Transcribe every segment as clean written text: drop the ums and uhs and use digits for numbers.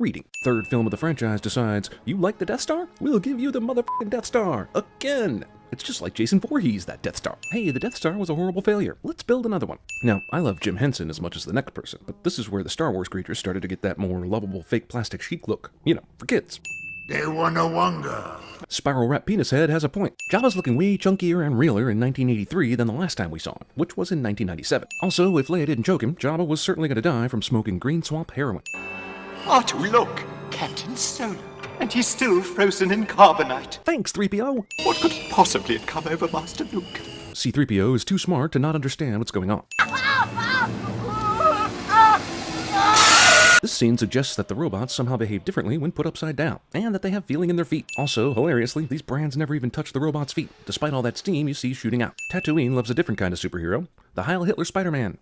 Reading. Third film of the franchise decides, you like the Death Star? We'll give you the motherfucking Death Star. Again! It's just like Jason Voorhees, that Death Star. Hey, the Death Star was a horrible failure. Let's build another one. Now, I love Jim Henson as much as the next person, but this is where the Star Wars creatures started to get that more lovable fake plastic chic look. You know, for kids. They wanna wonga. Spiral Wrap Penis Head has a point. Jabba's looking way chunkier and realer in 1983 than the last time we saw him, which was in 1997. Also, if Leia didn't choke him, Jabba was certainly going to die from smoking green swamp heroin. R2, look! Captain Solo. And he's still frozen in carbonite. Thanks, 3PO! What could possibly have come over Master Luke? C-3PO is too smart to not understand what's going on. This scene suggests that the robots somehow behave differently when put upside down, and that they have feeling in their feet. Also, hilariously, these brands never even touch the robot's feet, despite all that steam you see shooting out. Tatooine loves a different kind of superhero, the Heil Hitler Spider-Man.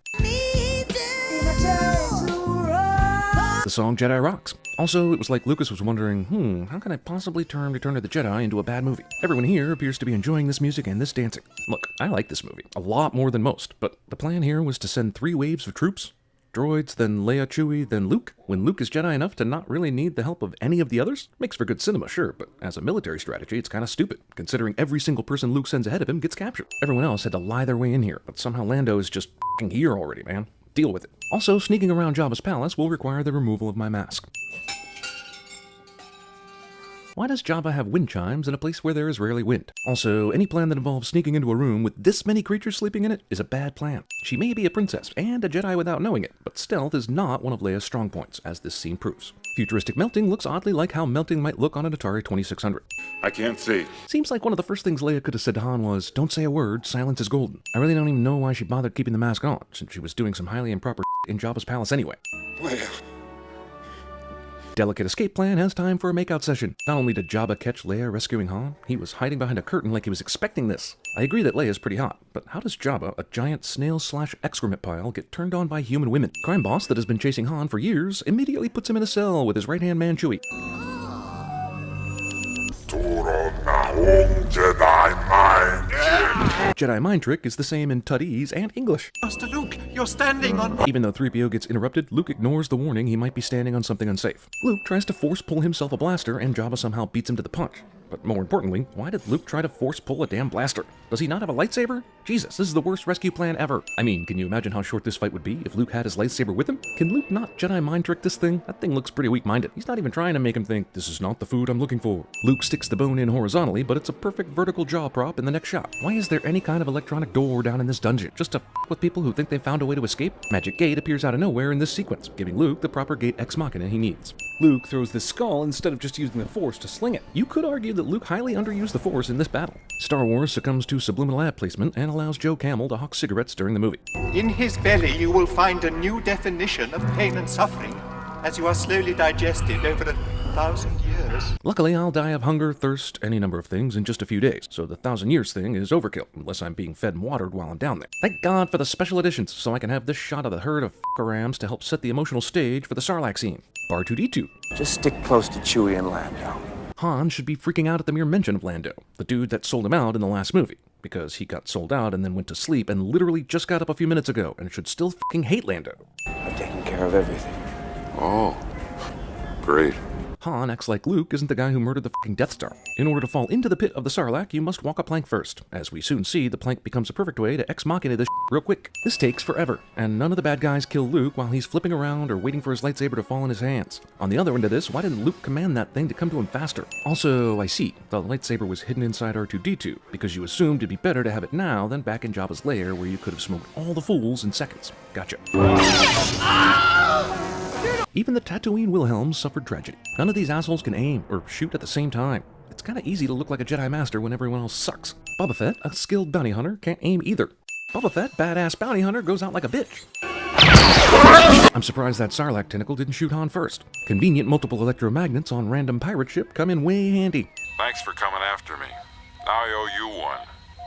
The song Jedi rocks. Also, it was like Lucas was wondering, how can I possibly turn Return of the Jedi into a bad movie? Everyone here appears to be enjoying this music and this dancing. Look, I like this movie, a lot more than most, but the plan here was to send 3 waves of troops, droids, then Leia, Chewie, then Luke, when Luke is Jedi enough to not really need the help of any of the others? Makes for good cinema, sure, but as a military strategy, it's kinda stupid, considering every single person Luke sends ahead of him gets captured. Everyone else had to lie their way in here, but somehow Lando is just f***ing here already, man. Deal with it. Also, sneaking around Jabba's palace will require the removal of my mask. Why does Jabba have wind chimes in a place where there is rarely wind? Also, any plan that involves sneaking into a room with this many creatures sleeping in it is a bad plan. She may be a princess and a Jedi without knowing it, but stealth is not one of Leia's strong points, as this scene proves. Futuristic melting looks oddly like how melting might look on an Atari 2600. I can't see. Seems like one of the first things Leia could have said to Han was, don't say a word, silence is golden. I really don't even know why she bothered keeping the mask on, since she was doing some highly improper in Jabba's palace anyway. Leia. Delicate escape plan has time for a makeout session. Not only did Jabba catch Leia rescuing Han, he was hiding behind a curtain like he was expecting this. I agree that Leia's pretty hot, but how does Jabba, a giant snail/excrement pile, get turned on by human women? Crime boss that has been chasing Han for years immediately puts him in a cell with his right-hand man Chewie. Jedi mind trick. Jedi mind trick is the same in Tuttese and English. Master Luke, you're standing on... Even though 3PO gets interrupted, Luke ignores the warning he might be standing on something unsafe. Luke tries to force pull himself a blaster, and Jabba somehow beats him to the punch. But more importantly, why did Luke try to force pull a damn blaster? Does he not have a lightsaber? Jesus, this is the worst rescue plan ever. I mean, can you imagine how short this fight would be if Luke had his lightsaber with him? Can Luke not Jedi mind trick this thing? That thing looks pretty weak-minded. He's not even trying to make him think, this is not the food I'm looking for. Luke sticks the bone in horizontally, but it's a perfect vertical jaw prop in the next shot. Why is there any kind of electronic door down in this dungeon? Just to f with people who think they found a way to escape? Magic Gate appears out of nowhere in this sequence, giving Luke the proper gate ex machina he needs. Luke throws this skull instead of just using the Force to sling it. You could argue that Luke highly underused the Force in this battle. Star Wars succumbs to subliminal ad placement and allows Joe Camel to hawk cigarettes during the movie. In his belly you will find a new definition of pain and suffering, as you are slowly digested over 1,000 years. Luckily, I'll die of hunger, thirst, any number of things in just a few days, so the 1,000 years thing is overkill, unless I'm being fed and watered while I'm down there. Thank God for the special editions, so I can have this shot of the herd of f***erams to help set the emotional stage for the Sarlacc scene. Bar 2D2. Just stick close to Chewie and Lando. Han should be freaking out at the mere mention of Lando, the dude that sold him out in the last movie, because he got sold out and then went to sleep and literally just got up a few minutes ago and should still fucking hate Lando. I've taken care of everything. Oh, great. Han acts like Luke isn't the guy who murdered the fucking Death Star. In order to fall into the pit of the Sarlacc, you must walk a plank first. As we soon see, the plank becomes a perfect way to ex machina this real quick. This takes forever, and none of the bad guys kill Luke while he's flipping around or waiting for his lightsaber to fall in his hands. On the other end of this, why didn't Luke command that thing to come to him faster? Also, I see, the lightsaber was hidden inside R2-D2, because you assumed it'd be better to have it now than back in Jabba's lair where you could have smoked all the fools in seconds. Gotcha. Even the Tatooine Wilhelms suffered tragedy. None of these assholes can aim or shoot at the same time. It's kinda easy to look like a Jedi Master when everyone else sucks. Boba Fett, a skilled bounty hunter, can't aim either. Boba Fett, badass bounty hunter, goes out like a bitch. I'm surprised that Sarlacc tentacle didn't shoot Han first. Convenient multiple electromagnets on random pirate ship come in way handy. Thanks for coming after me. I owe you one.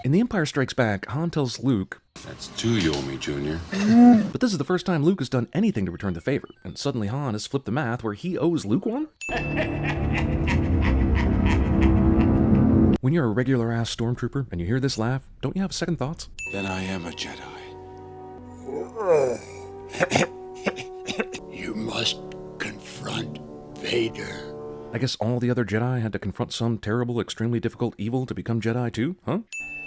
In The Empire Strikes Back, Han tells Luke, That's 2 you owe me, Junior. but this is the first time Luke has done anything to return the favor, and suddenly Han has flipped the math where he owes Luke one? When you're a regular-ass stormtrooper and you hear this laugh, don't you have second thoughts? Then I am a Jedi. You must confront Vader. I guess all the other Jedi had to confront some terrible, extremely difficult evil to become Jedi too, huh?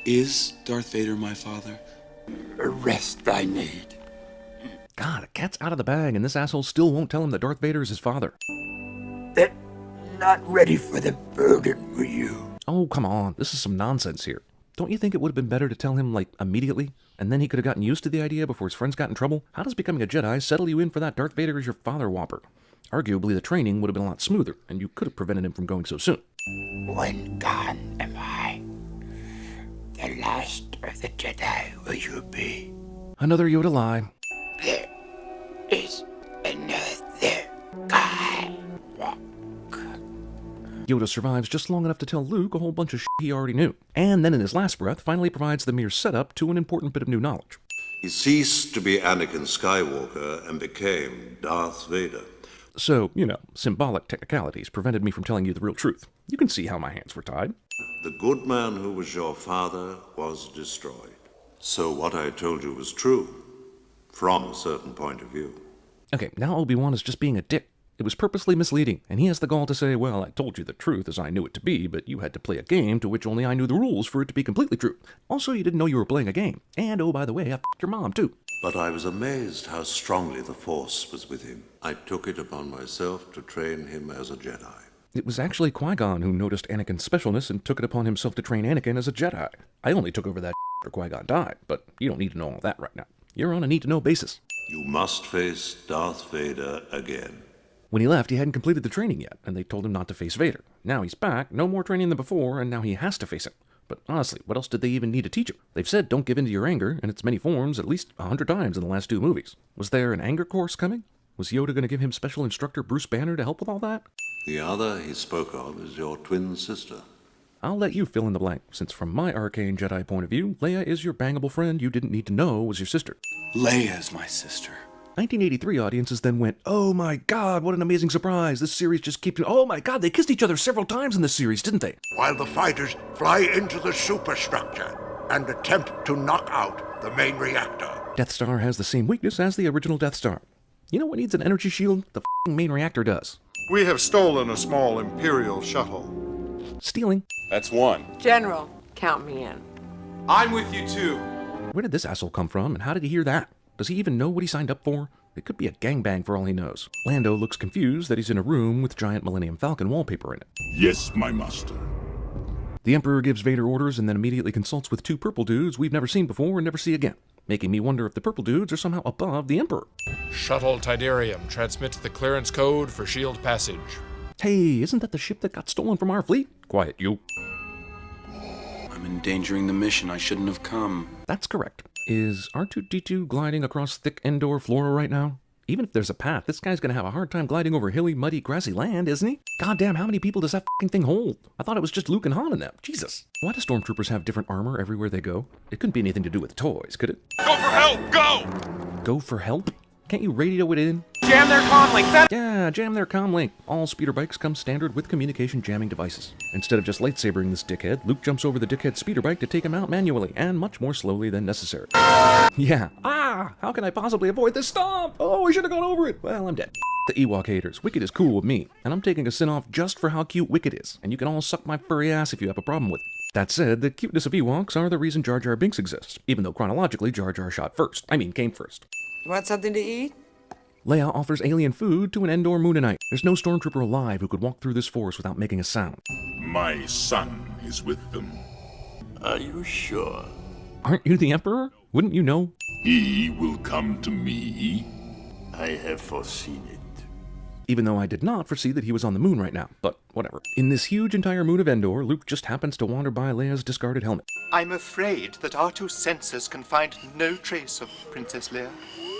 Is Darth Vader my father? Rest thy need. God, the cat's out of the bag, and this asshole still won't tell him that Darth Vader is his father. They're not ready for the burden, were you? Oh, come on. This is some nonsense here. Don't you think it would have been better to tell him, like, immediately? And then he could have gotten used to the idea before his friends got in trouble? How does becoming a Jedi settle you in for that Darth Vader is your father whopper? Arguably, the training would have been a lot smoother, and you could have prevented him from going so soon. When gone am I, the last of the Jedi will you be? Another Yoda lie. There is another guy. Yoda survives just long enough to tell Luke a whole bunch of shit he already knew, and then in his last breath finally provides the mere setup to an important bit of new knowledge. He ceased to be Anakin Skywalker and became Darth Vader. So, symbolic technicalities prevented me from telling you the real truth. You can see how my hands were tied. The good man who was your father was destroyed. So what I told you was true, from a certain point of view. Okay, now Obi-Wan is just being a dick. It was purposely misleading, and he has the gall to say, well, I told you the truth as I knew it to be, but you had to play a game to which only I knew the rules for it to be completely true. Also, you didn't know you were playing a game. And, oh, by the way, I f***ed your mom, too. But I was amazed how strongly the Force was with him. I took it upon myself to train him as a Jedi. It was actually Qui-Gon who noticed Anakin's specialness and took it upon himself to train Anakin as a Jedi. I only took over that after Qui-Gon died, but you don't need to know all that right now. You're on a need-to-know basis. You must face Darth Vader again. When he left, he hadn't completed the training yet, and they told him not to face Vader. Now he's back, no more training than before, and now he has to face him. But honestly, what else did they even need to teach him? They've said don't give in to your anger, in its many forms, at least 100 times in the last 2 movies. Was there an anger course coming? Was Yoda going to give him special instructor Bruce Banner to help with all that? The other he spoke of is your twin sister. I'll let you fill in the blank, since from my arcane Jedi point of view, Leia is your bangable friend you didn't need to know was your sister. Leia's my sister. 1983 audiences then went, oh my god, what an amazing surprise, this series just keeps... Oh my god, they kissed each other several times in this series, didn't they? While the fighters fly into the superstructure and attempt to knock out the main reactor. Death Star has the same weakness as the original Death Star. You know what needs an energy shield? The f***ing main reactor does. We have stolen a small Imperial shuttle. Stealing. That's one. General, count me in. I'm with you too. Where did this asshole come from, and how did he hear that? Does he even know what he signed up for? It could be a gangbang for all he knows. Lando looks confused that he's in a room with giant Millennium Falcon wallpaper in it. Yes, my master. The Emperor gives Vader orders and then immediately consults with 2 purple dudes we've never seen before and never see again, making me wonder if the purple dudes are somehow above the Emperor. Shuttle Tidarium, transmit the clearance code for shield passage. Hey, isn't that the ship that got stolen from our fleet? Quiet, you. I'm endangering the mission. I shouldn't have come. That's correct. Is R2-D2 gliding across thick indoor flora right now? Even if there's a path, this guy's gonna have a hard time gliding over hilly, muddy, grassy land, isn't he? Goddamn, how many people does that f***ing thing hold? I thought it was just Luke and Han in them. Jesus. Why do stormtroopers have different armor everywhere they go? It couldn't be anything to do with toys, could it? Go for help! Go! Go for help? Can't you radio it in? Jam their comlink. Yeah, jam their comlink. All speeder bikes come standard with communication jamming devices. Instead of just lightsabering this dickhead, Luke jumps over the dickhead's speeder bike to take him out manually, and much more slowly than necessary. Yeah. How can I possibly avoid this stomp? Oh, I should have gone over it. Well, I'm dead. The Ewok haters. Wicket is cool with me, and I'm taking a sin off just for how cute Wicket is, and you can all suck my furry ass if you have a problem with it. That said, the cuteness of Ewoks are the reason Jar Jar Binks exists, even though chronologically Jar Jar came first. You want something to eat? Leia offers alien food to an Endor Moonanite. There's no stormtrooper alive who could walk through this forest without making a sound. My son is with them. Are you sure? Aren't you the Emperor? Wouldn't you know? He will come to me. I have foreseen it. Even though I did not foresee that he was on the moon right now, but whatever. In this huge entire moon of Endor, Luke just happens to wander by Leia's discarded helmet. I'm afraid that R2's sensors can find no trace of Princess Leia.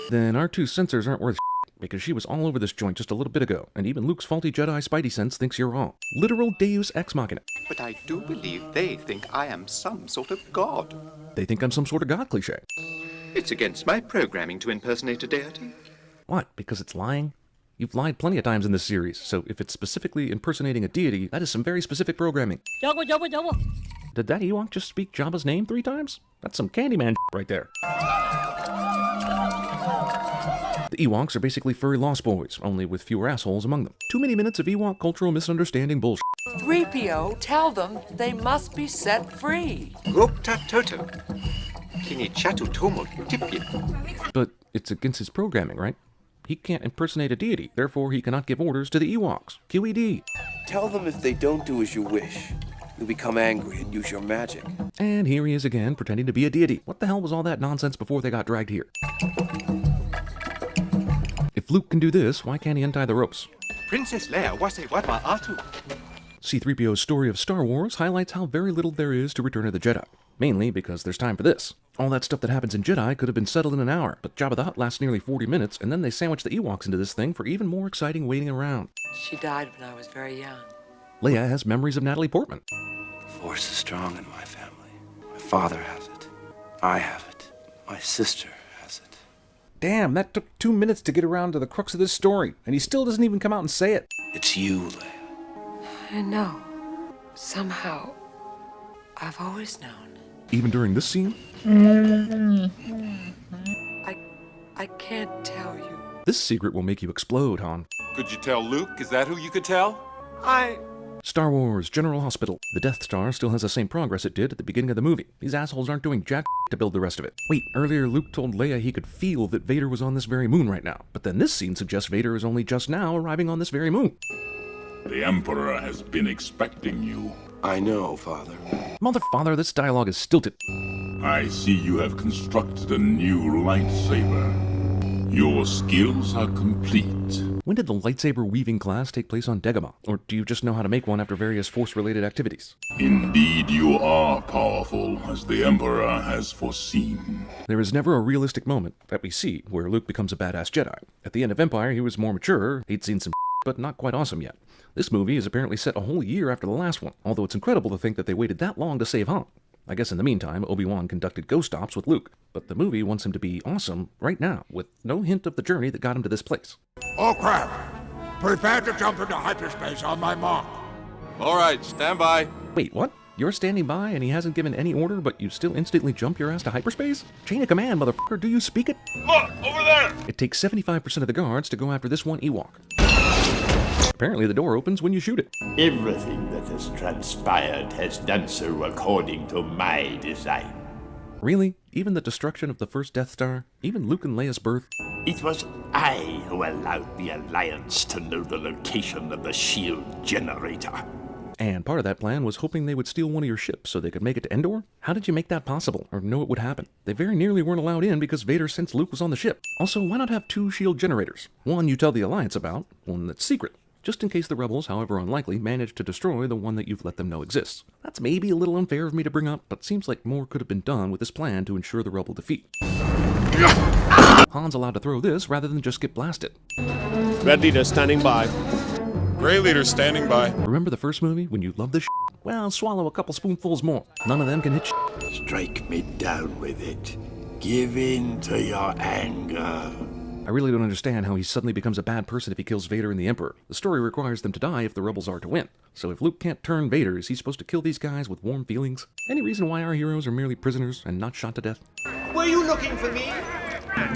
Then R2's sensors aren't worth because she was all over this joint just a little bit ago, and even Luke's faulty Jedi Spidey sense thinks you're wrong. Literal Deus Ex Machina. But I do believe they think I am some sort of god. They think I'm some sort of god cliché. It's against my programming to impersonate a deity. What, because it's lying? You've lied plenty of times in this series, so if it's specifically impersonating a deity, that is some very specific programming. Did that Ewok just speak Jabba's name 3 times? That's some Candyman right there. The Ewoks are basically furry Lost Boys, only with fewer assholes among them. Too many minutes of Ewok cultural misunderstanding bullshit. 3PO, tell them they must be set free. Gupta Toto. Kini Chatu Tomo Tipya. But it's against his programming, right? He can't impersonate a deity, therefore he cannot give orders to the Ewoks. QED. Tell them if they don't do as you wish, you'll become angry and use your magic. And here he is again, pretending to be a deity. What the hell was all that nonsense before they got dragged here? If Luke can do this, why can't he untie the ropes? Princess Leia was a Wadma Atu. C-3PO's story of Star Wars highlights how very little there is to Return of the Jedi. Mainly because there's time for this. All that stuff that happens in Jedi could have been settled in an hour, but Jabba the Hutt lasts nearly 40 minutes, and then they sandwich the Ewoks into this thing for even more exciting waiting around. She died when I was very young. Leia has memories of Natalie Portman. The Force is strong in my family. My father has it. I have it. My sister has it. Damn, that took 2 minutes to get around to the crux of this story, and he still doesn't even come out and say it. It's you, Leia. I know. Somehow, I've always known. Even during this scene? I can't tell you. This secret will make you explode, Han. Could you tell Luke? Is that who you could tell? Star Wars General Hospital. The Death Star still has the same progress it did at the beginning of the movie. These assholes aren't doing jack to build the rest of it. Wait, earlier Luke told Leia he could feel that Vader was on this very moon right now. But then this scene suggests Vader is only just now arriving on this very moon. The Emperor has been expecting you. I know, Father. Motherfather, this dialogue is stilted. I see you have constructed a new lightsaber. Your skills are complete. When did the lightsaber weaving class take place on Dagobah? Or do you just know how to make one after various Force-related activities? Indeed, you are powerful, as the Emperor has foreseen. There is never a realistic moment that we see where Luke becomes a badass Jedi. At the end of Empire, he was more mature, he'd seen some but not quite awesome yet. This movie is apparently set a whole year after the last one, although it's incredible to think that they waited that long to save Han. I guess in the meantime, Obi-Wan conducted ghost ops with Luke, but the movie wants him to be awesome right now, with no hint of the journey that got him to this place. All craft, prepare to jump into hyperspace on my mark. All right, stand by. Wait, what? You're standing by and he hasn't given any order, but you still instantly jump your ass to hyperspace? Chain of command, motherfucker, do you speak it? Look, over there! It takes 75% of the guards to go after this one Ewok. Apparently the door opens when you shoot it. Everything that has transpired has done so according to my design. Really? Even the destruction of the first Death Star? Even Luke and Leia's birth? It was I who allowed the Alliance to know the location of the shield generator. And part of that plan was hoping they would steal one of your ships so they could make it to Endor? How did you make that possible, or know it would happen? They very nearly weren't allowed in because Vader sensed Luke was on the ship. Also, why not have 2 shield generators? One you tell the Alliance about, one that's secret. Just in case the rebels, however unlikely, manage to destroy the one that you've let them know exists. That's maybe a little unfair of me to bring up, but seems like more could have been done with this plan to ensure the rebel defeat. Han's allowed to throw this rather than just get blasted. Red Leader standing by. Gray Leader standing by. Remember the first movie when you loved this shit? Well, swallow a couple spoonfuls more. None of them can hit shit. Strike me down with it. Give in to your anger. I really don't understand how he suddenly becomes a bad person if he kills Vader and the Emperor. The story requires them to die if the rebels are to win. So if Luke can't turn Vader, is he supposed to kill these guys with warm feelings? Any reason why our heroes are merely prisoners and not shot to death? Were you looking for me?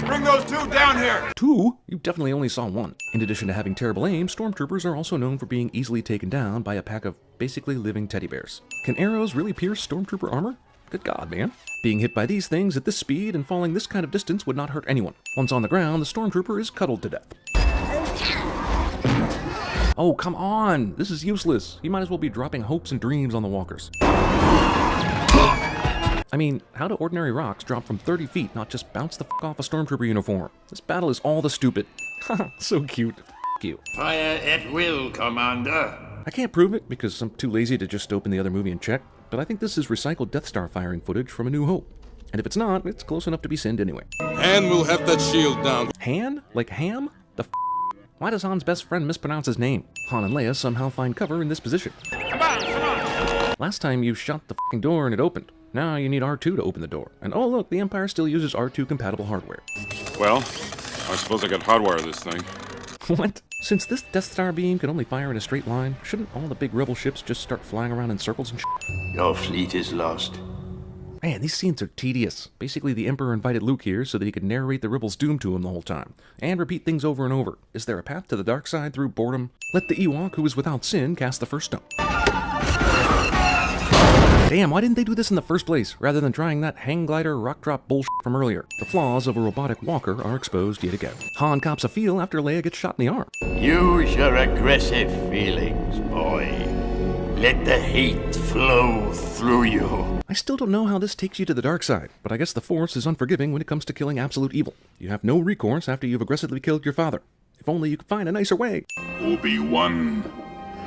Bring those 2 down here. 2? You definitely only saw 1. In addition to having terrible aim, stormtroopers are also known for being easily taken down by a pack of basically living teddy bears. Can arrows really pierce stormtrooper armor? Good God, man. Being hit by these things at this speed and falling this kind of distance would not hurt anyone. Once on the ground, the stormtrooper is cuddled to death. Oh, come on! This is useless. He might as well be dropping hopes and dreams on the walkers. I mean, how do ordinary rocks drop from 30 feet, not just bounce the f*** off a stormtrooper uniform? This battle is all the stupid. Haha, so cute. F*** you. Fire at will, Commander. I can't prove it because I'm too lazy to just open the other movie and check, but I think this is recycled Death Star firing footage from A New Hope. And if it's not, it's close enough to be sinned anyway. Han will have that shield down. Han? Like ham? The f***? Why does Han's best friend mispronounce his name? Han and Leia somehow find cover in this position. Come on! Last time you shut the f***ing door and it opened. Now you need R2 to open the door. And oh look, the Empire still uses R2 compatible hardware. Well, I suppose I could hardwire this thing. What? Since this Death Star beam can only fire in a straight line, shouldn't all the big rebel ships just start flying around in circles and shit? Your fleet is lost. Man, these scenes are tedious. Basically, the Emperor invited Luke here so that he could narrate the rebels' doom to him the whole time, and repeat things over and over. Is there a path to the dark side through boredom? Let the Ewok, who is without sin, cast the first stone. Damn, why didn't they do this in the first place, rather than trying that hang glider rock drop bullshit from earlier? The flaws of a robotic walker are exposed yet again. Han cops a feel after Leia gets shot in the arm. Use your aggressive feelings, boy. Let the hate flow through you. I still don't know how this takes you to the dark side, but I guess the Force is unforgiving when it comes to killing absolute evil. You have no recourse after you've aggressively killed your father. If only you could find a nicer way. Obi-Wan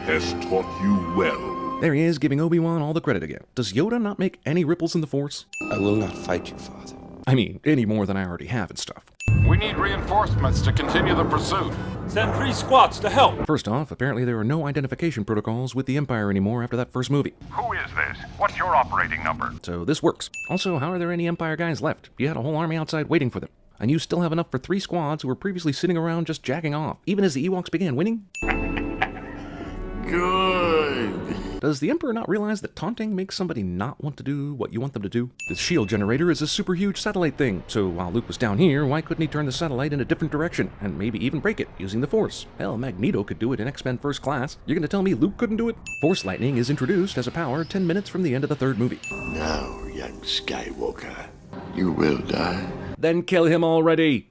has taught you well. There he is, giving Obi-Wan all the credit again. Does Yoda not make any ripples in the Force? I will not fight you, Father. I mean, any more than I already have and stuff. We need reinforcements to continue the pursuit. Send 3 squads to help. First off, apparently there are no identification protocols with the Empire anymore after that first movie. Who is this? What's your operating number? So this works. Also, how are there any Empire guys left? You had a whole army outside waiting for them. And you still have enough for 3 squads who were previously sitting around just jacking off, even as the Ewoks began winning? Good. Does the Emperor not realize that taunting makes somebody not want to do what you want them to do? This shield generator is a super huge satellite thing, so while Luke was down here, why couldn't he turn the satellite in a different direction, and maybe even break it, using the Force? Hell, Magneto could do it in X-Men First Class. You're gonna tell me Luke couldn't do it? Force lightning is introduced as a power 10 minutes from the end of the 3rd movie. Now, young Skywalker, you will die. Then kill him already!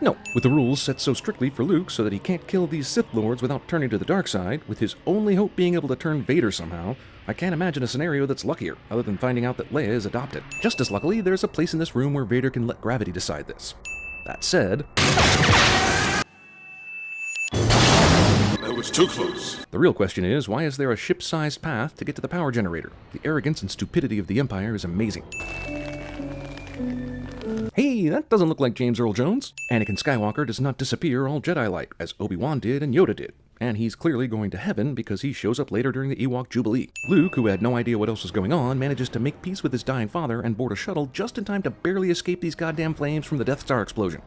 No, with the rules set so strictly for Luke so that he can't kill these Sith Lords without turning to the dark side, with his only hope being able to turn Vader somehow, I can't imagine a scenario that's luckier, other than finding out that Leia is adopted. Just as luckily, there's a place in this room where Vader can let gravity decide this. That said... That was too close. The real question is, why is there a ship-sized path to get to the power generator? The arrogance and stupidity of the Empire is amazing. Hey, that doesn't look like James Earl Jones. Anakin Skywalker does not disappear all Jedi-like, as Obi-Wan did and Yoda did. And he's clearly going to heaven because he shows up later during the Ewok Jubilee. Luke, who had no idea what else was going on, manages to make peace with his dying father and board a shuttle just in time to barely escape these goddamn flames from the Death Star explosion.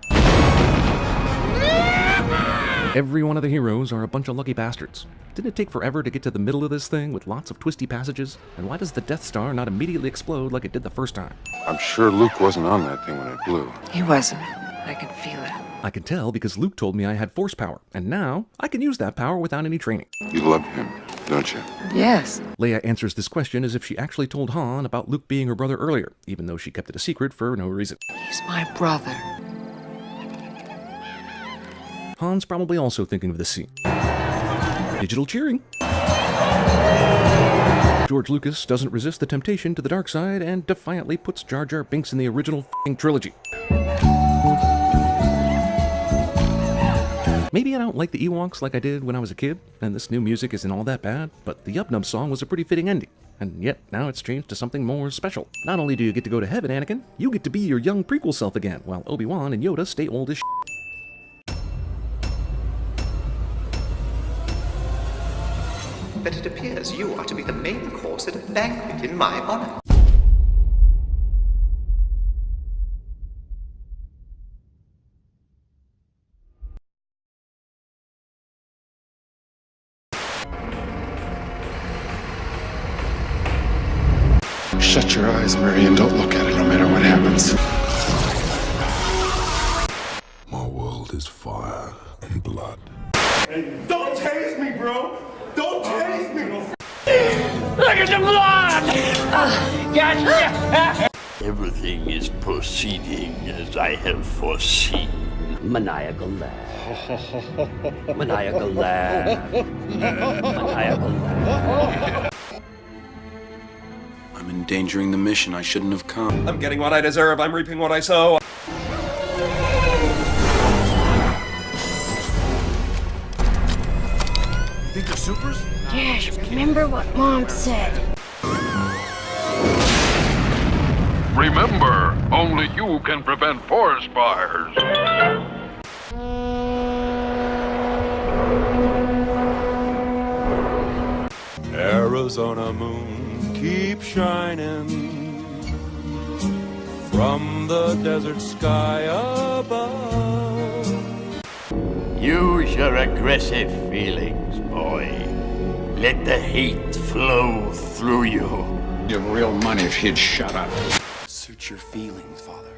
Every one of the heroes are a bunch of lucky bastards. Didn't it take forever to get to the middle of this thing with lots of twisty passages? And why does the Death Star not immediately explode like it did the first time? I'm sure Luke wasn't on that thing when it blew. He wasn't. I can feel it. I can tell because Luke told me I had Force power, and now I can use that power without any training. You love him, don't you? Yes. Leia answers this question as if she actually told Han about Luke being her brother earlier, even though she kept it a secret for no reason. He's my brother. Han's probably also thinking of this scene. Digital cheering. George Lucas doesn't resist the temptation to the dark side and defiantly puts Jar Jar Binks in the original f***ing trilogy. Maybe I don't like the Ewoks like I did when I was a kid, and this new music isn't all that bad, but the Yub Nub song was a pretty fitting ending. And yet, now it's changed to something more special. Not only do you get to go to heaven, Anakin, you get to be your young prequel self again, while Obi-Wan and Yoda stay old as shit. But it appears you are to be the main course at a banquet in my honor. Shut your eyes, Murray, and don't look at it no matter what happens. My world is fire and blood. Hey, don't tase me, bro! Don't tase me! Look at the blood! Gotcha! Everything is proceeding as I have foreseen. Maniacal laugh. Maniacal laugh. Maniacal laugh. I'm endangering the mission. I shouldn't have come. I'm getting what I deserve. I'm reaping what I sow. You think they're supers? Dad, remember what Mom said. Remember, only you can prevent forest fires. Arizona moon, keep shining from the desert sky above. Use your aggressive feelings, boy. Let the hate flow through through you. You have real money if he'd shut up. Search your feelings, Father.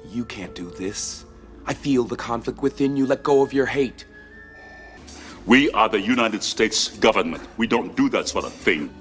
You can't do this. I feel the conflict within you. Let go of your hate. We are the United States government. We don't do that sort of thing.